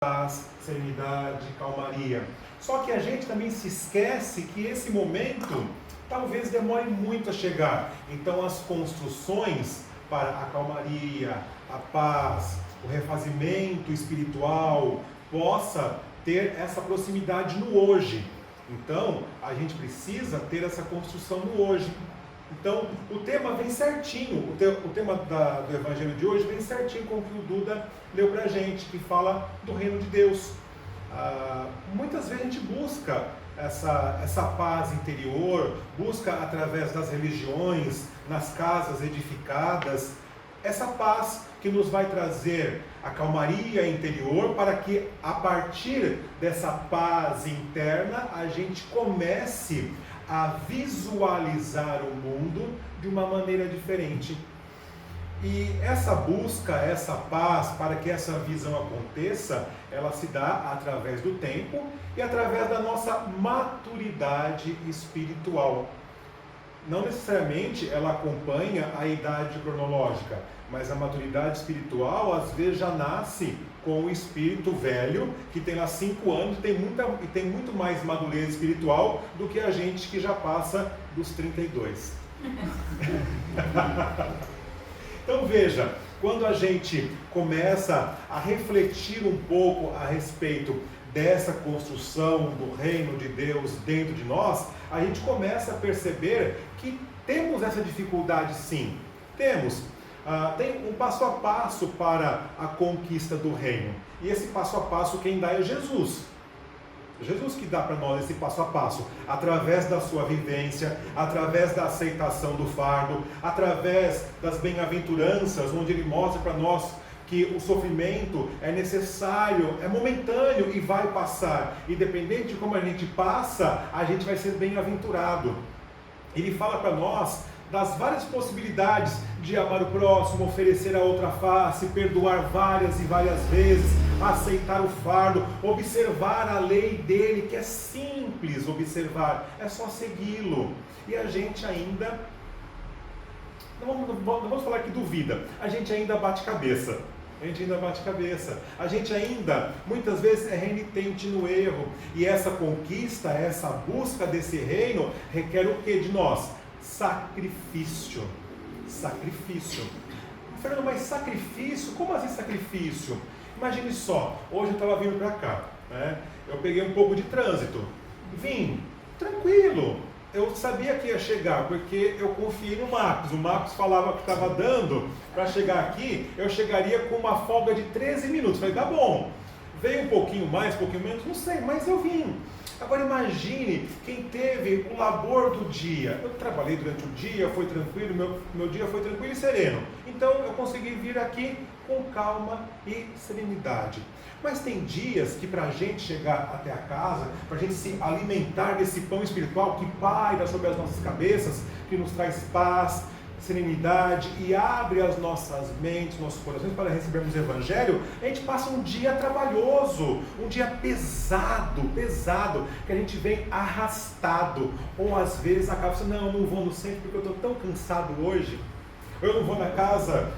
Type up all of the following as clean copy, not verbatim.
paz, serenidade, calmaria. Só que a gente também se esquece que esse momento talvez demore muito a chegar. Então as construções para a calmaria, a paz, o refazimento espiritual possa ter essa proximidade no hoje. Então a gente precisa ter essa construção no hoje. Então, o tema vem certinho, o tema do Evangelho de hoje vem certinho com o que o Duda leu pra gente, que fala do reino de Deus. Muitas vezes a gente busca essa paz interior, busca através das religiões, nas casas edificadas, essa paz que nos vai trazer a calmaria interior, para que a partir dessa paz interna a gente comece a visualizar o mundo de uma maneira diferente. E essa busca, essa paz, para que essa visão aconteça, ela se dá através do tempo e através da nossa maturidade espiritual. Não necessariamente ela acompanha a idade cronológica, mas a maturidade espiritual às vezes já nasce com o espírito velho, que tem lá 5 anos e tem muito mais madurez espiritual do que a gente que já passa dos 32. Então veja, quando a gente começa a refletir um pouco a respeito dessa construção do reino de Deus dentro de nós, a gente começa a perceber que temos essa dificuldade sim, temos. Tem um passo a passo para a conquista do reino. E esse passo a passo quem dá é Jesus. Jesus que dá para nós esse passo a passo, através da sua vivência, através da aceitação do fardo, através das bem-aventuranças, onde Ele mostra para nós que o sofrimento é necessário, é momentâneo e vai passar. Independente de como a gente passa, a gente vai ser bem-aventurado. Ele fala para nós das várias possibilidades de amar o próximo, oferecer a outra face, perdoar várias e várias vezes, aceitar o fardo, observar a lei dele, que é simples observar, é só segui-lo. E a gente ainda, não vamos falar que duvida, a gente ainda bate cabeça. A gente ainda, muitas vezes, é renitente no erro. E essa conquista, essa busca desse reino, requer o que de nós? Sacrifício. Fernando, mas sacrifício? Como assim sacrifício? Imagine só, hoje eu estava vindo para cá, né? Eu peguei um pouco de trânsito, vim, tranquilo, eu sabia que ia chegar, porque eu confiei no Maps, o Maps falava que estava dando, para chegar aqui, eu chegaria com uma folga de 13 minutos, falei, tá bom, veio um pouquinho mais, um pouquinho menos, não sei, mas eu vim. Agora imagine quem teve o labor do dia. Eu trabalhei durante o dia, foi tranquilo, meu dia foi tranquilo e sereno. Então eu consegui vir aqui com calma e serenidade. Mas tem dias que para a gente chegar até a casa, para a gente se alimentar desse pão espiritual que paira sobre as nossas cabeças, que nos traz paz, serenidade e abre as nossas mentes, nossos corações para recebermos o Evangelho, a gente passa um dia trabalhoso, um dia pesado, que a gente vem arrastado, ou às vezes acaba assim, não vou no centro porque eu estou tão cansado hoje, eu não vou na casa,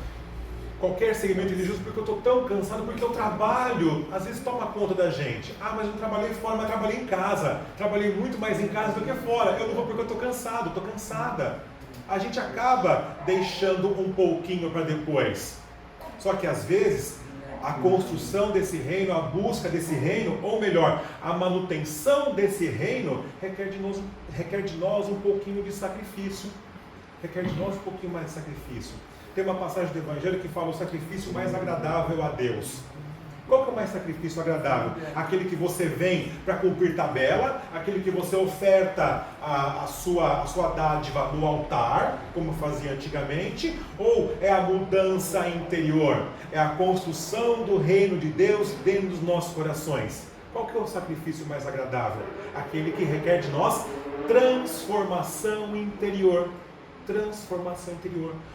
qualquer segmento religioso porque eu estou tão cansado, porque o trabalho às vezes toma conta da gente. Mas eu não trabalhei fora, mas trabalhei em casa, trabalhei muito mais em casa do que fora, eu não vou porque eu estou cansado, estou cansada. A gente acaba deixando um pouquinho para depois. Só que às vezes a construção desse reino, a busca desse reino, ou melhor, a manutenção desse reino requer de nós um pouquinho de sacrifício. Tem uma passagem do Evangelho que fala o sacrifício mais agradável a Deus. Qual que é o mais sacrifício agradável? Aquele que você vem para cumprir tabela, aquele que você oferta a sua dádiva no altar, como fazia antigamente, ou é a mudança interior? É a construção do reino de Deus dentro dos nossos corações? Qual que é o sacrifício mais agradável? Aquele que requer de nós transformação interior,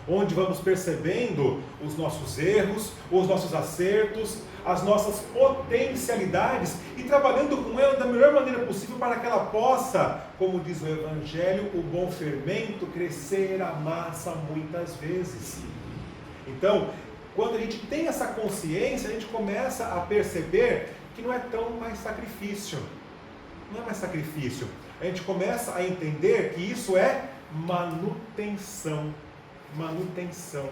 onde vamos percebendo os nossos erros, os nossos acertos, as nossas potencialidades e trabalhando com ela da melhor maneira possível para que ela possa, como diz o Evangelho, o bom fermento crescer a massa muitas vezes. Então, quando a gente tem essa consciência, a gente começa a perceber que não é tão mais sacrifício. Não é mais sacrifício. A gente começa a entender que isso é manutenção. Manutenção.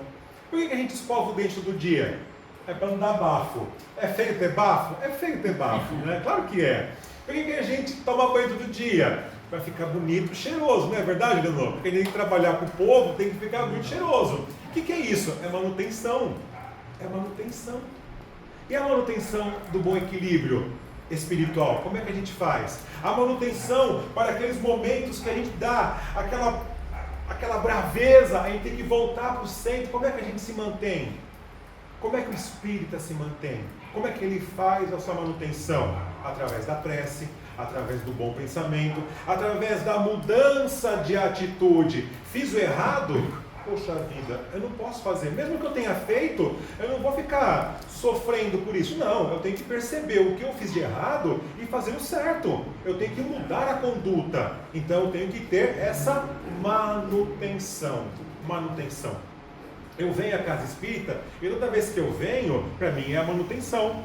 Por que a gente escova o dente todo dia? É para não dar bafo. É feio ter bafo? É feio ter bafo, né? Claro que é. Por que a gente toma banho todo dia? Para ficar bonito e cheiroso, não é verdade, Leonor? Porque a gente tem que trabalhar com o povo, tem que ficar muito cheiroso. O que é isso? É manutenção. É manutenção. E a manutenção do bom equilíbrio espiritual? Como é que a gente faz? A manutenção para aqueles momentos que a gente dá aquela braveza, a gente tem que voltar para o centro. Como é que a gente se mantém? Como é que o espírita se mantém? Como é que ele faz a sua manutenção? Através da prece, através do bom pensamento, através da mudança de atitude. Fiz o errado? Poxa vida, eu não posso fazer. Mesmo que eu tenha feito, eu não vou ficar sofrendo por isso. Não, eu tenho que perceber o que eu fiz de errado e fazer o certo. Eu tenho que mudar a conduta. Então eu tenho que ter essa manutenção. Manutenção. Eu venho à casa espírita e toda vez que eu venho, para mim é a manutenção.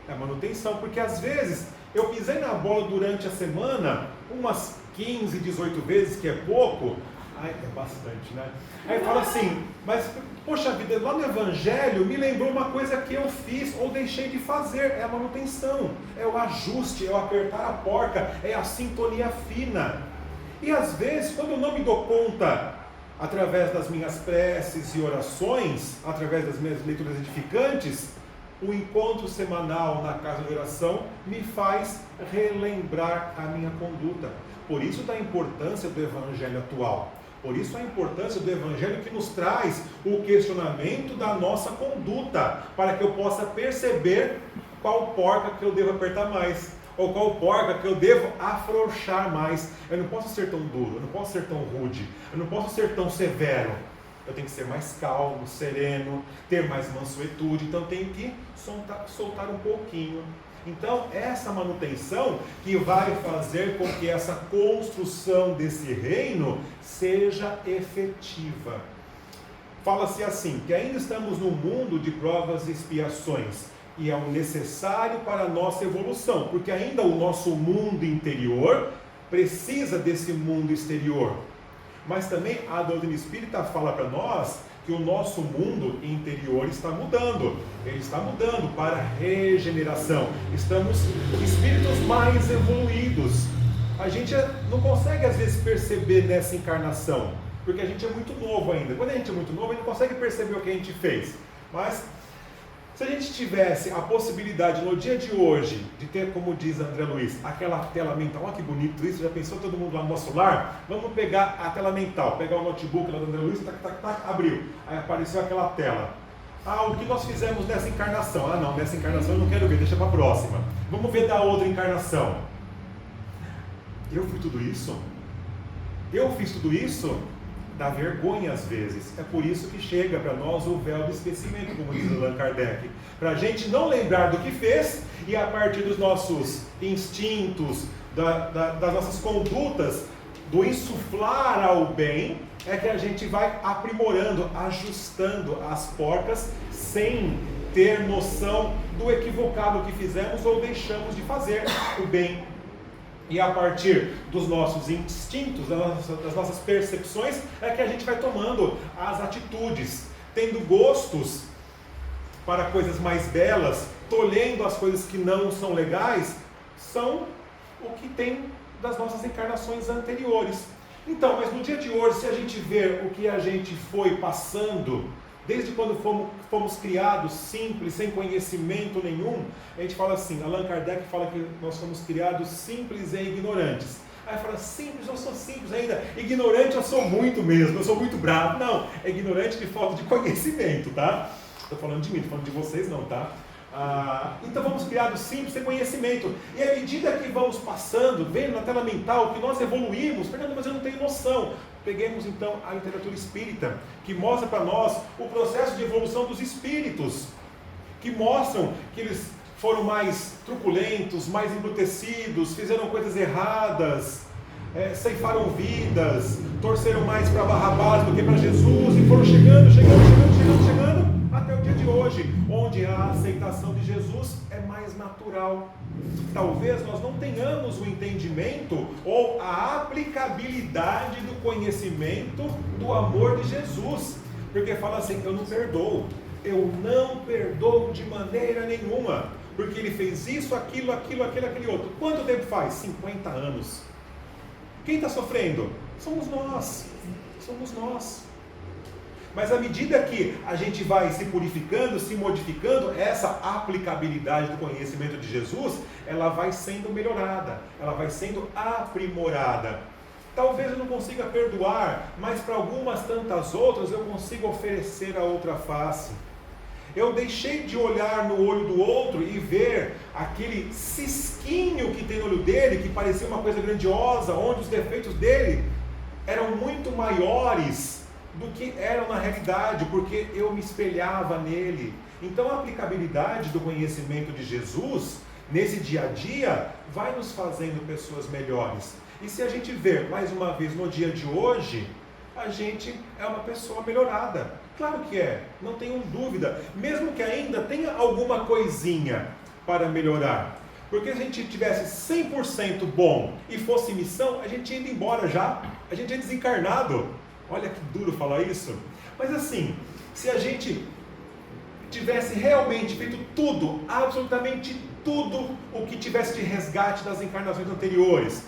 É a manutenção, porque às vezes eu pisei na bola durante a semana umas 15, 18 vezes, que é pouco. Ai, é bastante, né? Aí fala assim, mas poxa vida, lá no Evangelho me lembrou uma coisa que eu fiz ou deixei de fazer. É a manutenção, é o ajuste, é o apertar a porca, é a sintonia fina. E às vezes, quando eu não me dou conta, através das minhas preces e orações, através das minhas leituras edificantes, o encontro semanal na casa de oração me faz relembrar a minha conduta. Por isso da importância do Evangelho atual. Por isso a importância do Evangelho que nos traz o questionamento da nossa conduta, para que eu possa perceber qual porca que eu devo apertar mais, ou qual porca que eu devo afrouxar mais. Eu não posso ser tão duro, eu não posso ser tão rude, eu não posso ser tão severo. Eu tenho que ser mais calmo, sereno, ter mais mansuetude, então tenho que soltar um pouquinho. Então, essa manutenção que vai fazer com que essa construção desse reino seja efetiva. Fala-se assim, que ainda estamos num mundo de provas e expiações, e é um necessário para a nossa evolução, porque ainda o nosso mundo interior precisa desse mundo exterior. Mas também a doutrina espírita fala para nós que o nosso mundo interior está mudando. Ele está mudando para regeneração. Estamos espíritos mais evoluídos. A gente não consegue às vezes perceber nessa encarnação, porque a gente é muito novo ainda. Quando a gente é muito novo, a gente não consegue perceber o que a gente fez. Mas se a gente tivesse a possibilidade no dia de hoje de ter, como diz André Luiz, aquela tela mental, olha que bonito isso, já pensou todo mundo lá no nosso lar? Vamos pegar a tela mental, pegar o notebook lá do André Luiz, abriu, aí apareceu aquela tela. O que nós fizemos nessa encarnação? Não, nessa encarnação eu não quero ver, deixa para a próxima. Vamos ver da outra encarnação. Eu fui tudo isso? Eu fiz tudo isso? Dá vergonha às vezes. É por isso que chega para nós o véu do esquecimento, como diz Allan Kardec. Para a gente não lembrar do que fez e a partir dos nossos instintos, das nossas condutas, do insuflar ao bem, é que a gente vai aprimorando, ajustando as porcas sem ter noção do equivocado que fizemos ou deixamos de fazer o bem. E a partir dos nossos instintos, das nossas percepções, é que a gente vai tomando as atitudes, tendo gostos para coisas mais belas, tolhendo as coisas que não são legais, são o que tem das nossas encarnações anteriores. Então, mas no dia de hoje, se a gente ver o que a gente foi passando, desde quando fomos criados simples, sem conhecimento nenhum, a gente fala assim, Allan Kardec fala que nós fomos criados simples e ignorantes. Aí fala, simples, eu sou simples ainda, ignorante eu sou muito mesmo, eu sou muito bravo. Não, é ignorante de falta de conhecimento, tá? Estou falando de mim, estou falando de vocês não, tá? Então vamos criados simples, sem conhecimento. E à medida que vamos passando, vendo na tela mental que nós evoluímos, Fernando, mas eu não tenho noção. Peguemos então a literatura espírita, que mostra para nós o processo de evolução dos espíritos, que mostram que eles foram mais truculentos, mais embrutecidos, fizeram coisas erradas, ceifaram vidas, torceram mais para Barrabás do que para Jesus, e foram chegando, até o dia de hoje, onde a aceitação de Jesus é mais natural. Talvez nós não tenhamos o entendimento ou a aplicabilidade do conhecimento do amor de Jesus. Porque fala assim, eu não perdoo. Eu não perdoo de maneira nenhuma. Porque ele fez isso, aquilo, aquele outro. Quanto tempo faz? 50 anos. Quem está sofrendo? Somos nós. Somos nós. Mas à medida que a gente vai se purificando, se modificando, essa aplicabilidade do conhecimento de Jesus, ela vai sendo melhorada, ela vai sendo aprimorada. Talvez eu não consiga perdoar, mas para algumas tantas outras eu consigo oferecer a outra face. Eu deixei de olhar no olho do outro e ver aquele cisquinho que tem no olho dele, que parecia uma coisa grandiosa, onde os defeitos dele eram muito maiores do que eram na realidade, porque eu me espelhava nele. Então a aplicabilidade do conhecimento de Jesus, nesse dia a dia, vai nos fazendo pessoas melhores. E se a gente ver, mais uma vez, no dia de hoje, a gente é uma pessoa melhorada. Claro que é, não tenho dúvida, mesmo que ainda tenha alguma coisinha para melhorar. Porque se a gente tivesse 100% bom e fosse missão, a gente ia indo embora já, a gente é desencarnado. Olha que duro falar isso. Mas assim, se a gente tivesse realmente feito tudo, absolutamente tudo o que tivesse de resgate das encarnações anteriores,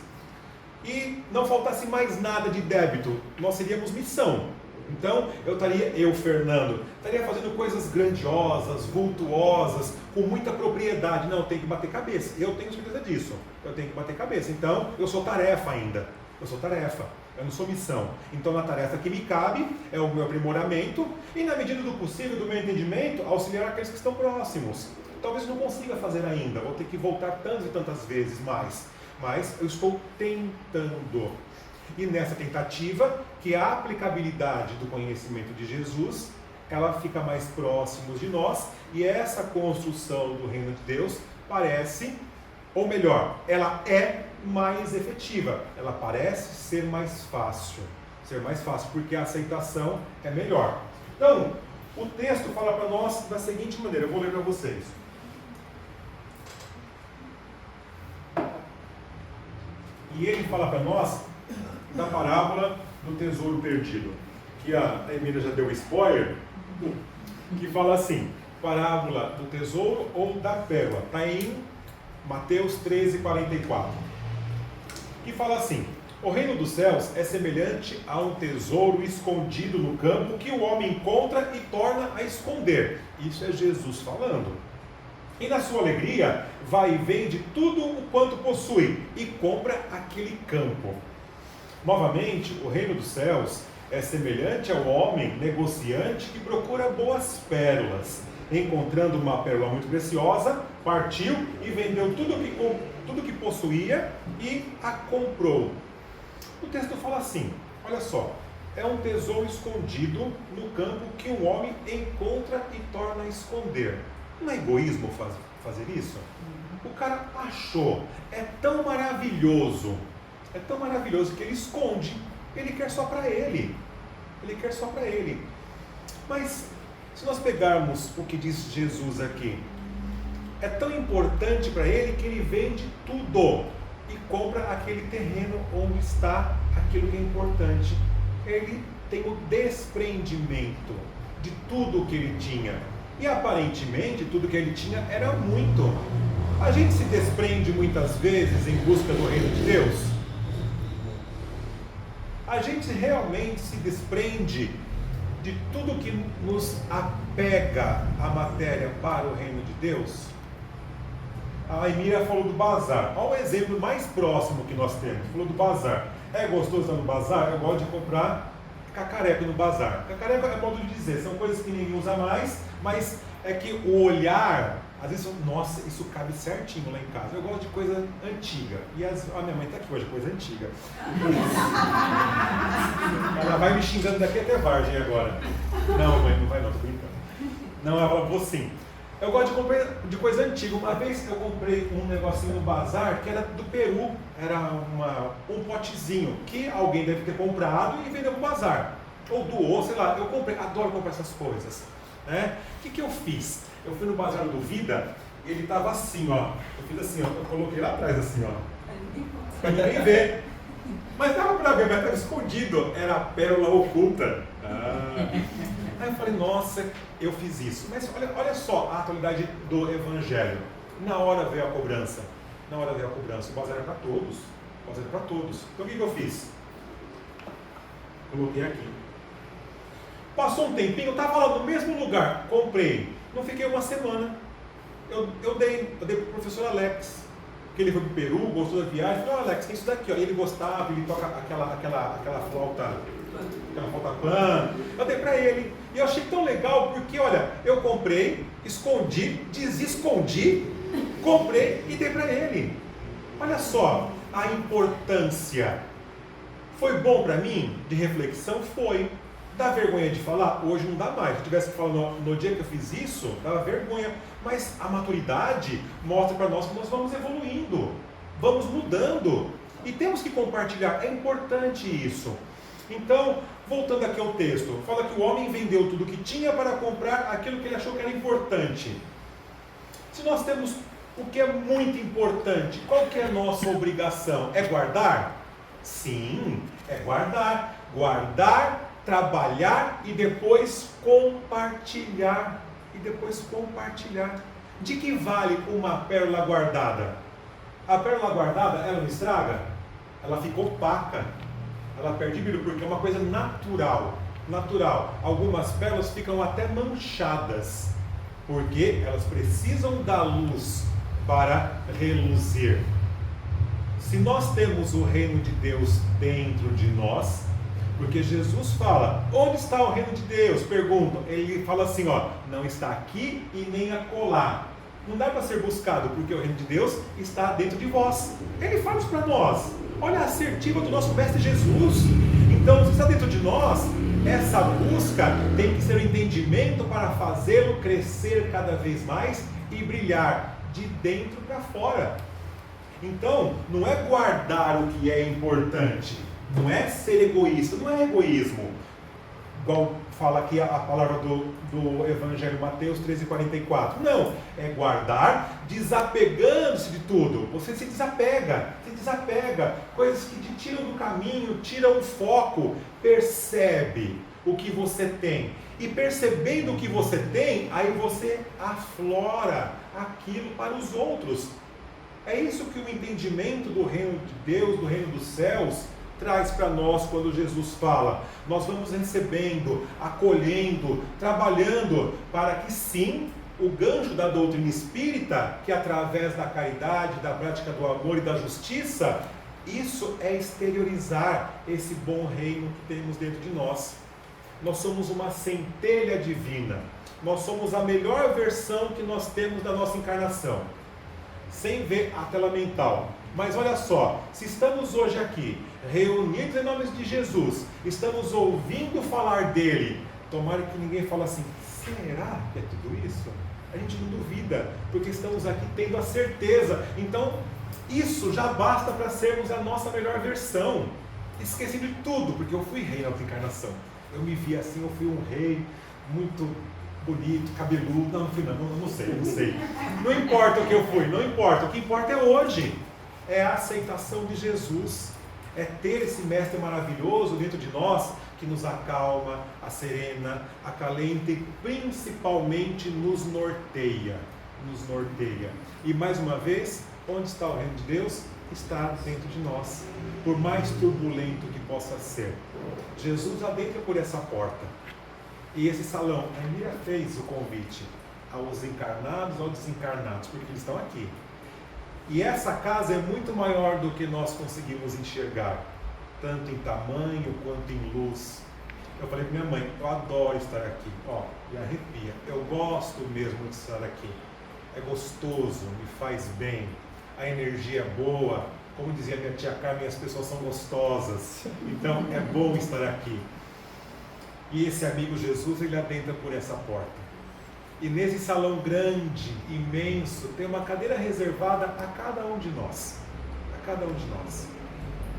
e não faltasse mais nada de débito, nós seríamos missão. Então, eu, Fernando, estaria fazendo coisas grandiosas, vultuosas, com muita propriedade. Não, eu tenho que bater cabeça. Eu tenho certeza disso. Eu tenho que bater cabeça. Então, eu sou tarefa ainda. Eu sou tarefa. Eu não sou missão. Então, na tarefa que me cabe, é o meu aprimoramento. E, na medida do possível, do meu entendimento, auxiliar aqueles que estão próximos. Talvez eu não consiga fazer ainda. Vou ter que voltar tantas e tantas vezes mais. Mas eu estou tentando. E nessa tentativa, que a aplicabilidade do conhecimento de Jesus, ela fica mais próximo de nós, e essa construção do reino de Deus parece, ou melhor, ela é mais efetiva, ela parece ser mais fácil, porque a aceitação é melhor. Então, o texto fala para nós da seguinte maneira, eu vou ler para vocês. E ele fala para nós da parábola do tesouro perdido, que a Emília já deu spoiler, que fala assim, parábola do tesouro ou da pérola, está em Mateus 13:44, que fala assim, o reino dos céus é semelhante a um tesouro escondido no campo que o homem encontra e torna a esconder. Isso é Jesus falando. E na sua alegria, vai e vende tudo o quanto possui e compra aquele campo. Novamente, o reino dos céus é semelhante ao homem negociante que procura boas pérolas. Encontrando uma pérola muito preciosa, partiu e vendeu tudo que possuía e a comprou. O texto fala assim, olha só, é um tesouro escondido no campo que um homem encontra e torna a esconder. Não é egoísmo fazer isso? O cara achou, é tão maravilhoso que ele esconde, ele quer só para ele. Mas, se nós pegarmos o que diz Jesus aqui, é tão importante para ele que ele vende tudo e compra aquele terreno onde está aquilo que é importante. Ele tem o desprendimento de tudo o que ele tinha. E aparentemente tudo que ele tinha era muito. A gente se desprende muitas vezes em busca do reino de Deus. A gente realmente se desprende de tudo que nos apega à matéria para o reino de Deus. A Emília falou do bazar. Olha o exemplo mais próximo que nós temos. Falou do bazar. É gostoso estar no bazar? Eu gosto de comprar cacareco no bazar. Cacareco é modo de dizer, são coisas que ninguém usa mais, mas é que o olhar, às vezes, nossa, isso cabe certinho lá em casa. Eu gosto de coisa antiga. E a minha mãe está aqui hoje, coisa antiga. Ela vai me xingando daqui até Vargem agora. Não, mãe, não vai não, tô brincando. Não, ela falou assim, eu gosto de comprar de coisa antiga. Uma vez eu comprei um negocinho no bazar que era do Peru, era um potezinho que alguém deve ter comprado e vendeu no bazar. Ou doou, sei lá, eu comprei, adoro comprar essas coisas. Né? O que eu fiz? Eu fui no bazar do Vida ele estava assim, ó. Eu fiz assim, ó. Eu coloquei lá atrás assim, ó. Pra ninguém ver. Mas dava pra ver, mas estava escondido. Era a pérola oculta. Aí eu falei, nossa, eu fiz isso. Mas olha só a atualidade do Evangelho. Na hora veio a cobrança. Na hora veio a cobrança. O bazar era para todos. O bazar era para todos. Então o que eu fiz? Coloquei aqui. Passou um tempinho, eu estava lá no mesmo lugar. Comprei. Não fiquei uma semana. Eu dei para o professor Alex. Porque ele foi para o Peru, gostou da viagem. Falei, Alex, tem isso daqui. Ó. Ele gostava, ele toca aquela flauta. Aquela flauta pan. Eu dei para ele. E eu achei tão legal porque, olha, eu comprei, escondi, desescondi, comprei e dei para ele. Olha só a importância. Foi bom para mim? De reflexão? Foi. Dá vergonha de falar? Hoje não dá mais. Se eu tivesse falado no dia que eu fiz isso, dava vergonha. Mas a maturidade mostra para nós que nós vamos evoluindo, vamos mudando. E temos que compartilhar. É importante isso. Então, voltando aqui ao texto, fala que o homem vendeu tudo que tinha para comprar aquilo que ele achou que era importante. Se nós temos o que é muito importante, qual que é a nossa obrigação? É guardar? Sim, é guardar. Guardar, trabalhar e depois compartilhar. De que vale uma pérola guardada? A pérola guardada, ela não estraga? Ela fica opaca. Ela perde brilho, porque é uma coisa natural. Algumas pérolas ficam até manchadas, porque elas precisam da luz para reluzir. Se nós temos o reino de Deus dentro de nós, porque Jesus fala, onde está o reino de Deus? Perguntam, ele fala assim, ó, não está aqui e nem acolá. Não dá para ser buscado, porque o reino de Deus está dentro de vós. Ele fala isso para nós. Olha a assertiva do nosso mestre Jesus. Então, se está dentro de nós, essa busca tem que ser o entendimento para fazê-lo crescer cada vez mais e brilhar de dentro para fora. Então, não é guardar o que é importante, não é ser egoísta, não é egoísmo. Igual fala aqui a palavra do Evangelho, Mateus 13,44. Não, é guardar desapegando-se de tudo. Você se desapega, coisas que te tiram do caminho, tiram o foco. Percebe o que você tem. E percebendo o que você tem, aí você aflora aquilo para os outros. É isso que o entendimento do reino de Deus, do reino dos céus, traz para nós quando Jesus fala. Nós vamos recebendo, acolhendo, trabalhando para que sim, o gancho da doutrina espírita, que através da caridade, da prática do amor e da justiça, isso é exteriorizar esse bom reino que temos dentro de nós. Nós somos uma centelha divina. Nós somos a melhor versão que nós temos da nossa encarnação. Sem ver a tela mental. Mas olha só, se estamos hoje aqui, reunidos em nome de Jesus, estamos ouvindo falar dele, tomara que ninguém fale assim, será que é tudo isso? A gente não duvida, porque estamos aqui tendo a certeza. Então, isso já basta para sermos a nossa melhor versão. Esqueci de tudo, porque eu fui rei na outra encarnação. Eu me vi assim, eu fui um rei muito bonito, cabeludo, não sei. Não importa o que eu fui, não importa. O que importa é hoje. É a aceitação de Jesus. É ter esse mestre maravilhoso dentro de nós, que nos acalma, acerena, acalenta e principalmente nos norteia. E mais uma vez, onde está o reino de Deus? Está dentro de nós. Por mais turbulento que possa ser, Jesus adentra por essa porta. E esse salão, a Emília fez o convite aos encarnados, aos desencarnados, porque eles estão aqui. E essa casa é muito maior do que nós conseguimos enxergar, tanto em tamanho quanto em luz. Eu falei para minha mãe, eu adoro estar aqui, ó, me arrepia, eu gosto mesmo de estar aqui. É gostoso, me faz bem, a energia é boa, como dizia minha tia Carmen, as pessoas são gostosas, então é bom estar aqui. E esse amigo Jesus, ele adentra por essa porta. E nesse salão grande, imenso, tem uma cadeira reservada a cada um de nós.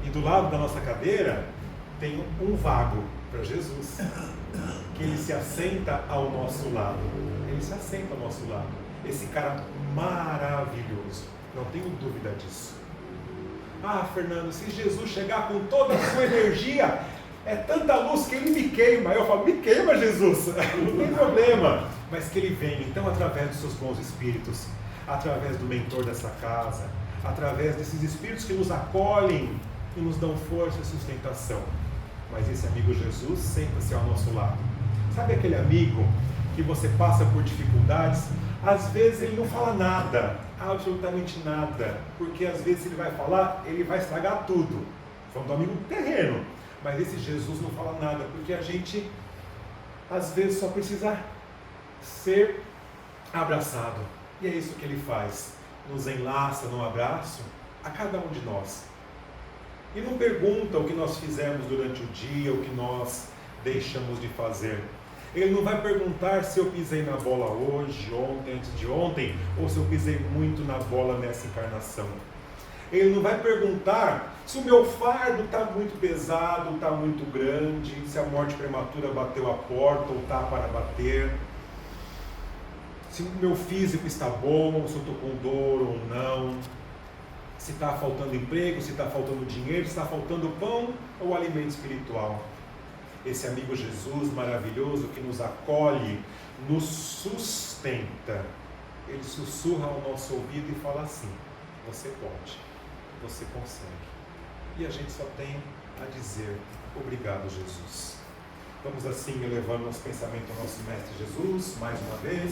E do lado da nossa cadeira, tem um vago para Jesus, que ele se assenta ao nosso lado. Esse cara maravilhoso. Não tenho dúvida disso. Ah, Fernando, se Jesus chegar com toda a sua energia, é tanta luz que ele me queima. Eu falo, me queima, Jesus, não tem problema. Mas que ele venha, então, através dos seus bons espíritos, através do mentor dessa casa, através desses espíritos que nos acolhem e nos dão força e sustentação. Mas esse amigo Jesus senta-se ao nosso lado. Sabe aquele amigo que você passa por dificuldades? Às vezes ele não fala nada, absolutamente nada, porque às vezes ele vai falar, ele vai estragar tudo. Falando do amigo terreno, mas esse Jesus não fala nada, porque a gente às vezes só precisa ser abraçado. E é isso que ele faz, nos enlaça num abraço a cada um de nós. E não pergunta o que nós fizemos durante o dia, o que nós deixamos de fazer. Ele não vai perguntar se eu pisei na bola hoje, ontem, antes de ontem, ou se eu pisei muito na bola nessa encarnação. Ele não vai perguntar se o meu fardo está muito pesado, está muito grande, se a morte prematura bateu a porta ou está para bater, se o meu físico está bom, se eu estou com dor ou não, se está faltando emprego, se está faltando dinheiro, se está faltando pão ou alimento espiritual. Esse amigo Jesus maravilhoso que nos acolhe, nos sustenta. Ele sussurra ao nosso ouvido e fala assim: você pode, você consegue. E a gente só tem a dizer: obrigado, Jesus. Vamos assim elevando nosso pensamento ao nosso Mestre Jesus, mais uma vez.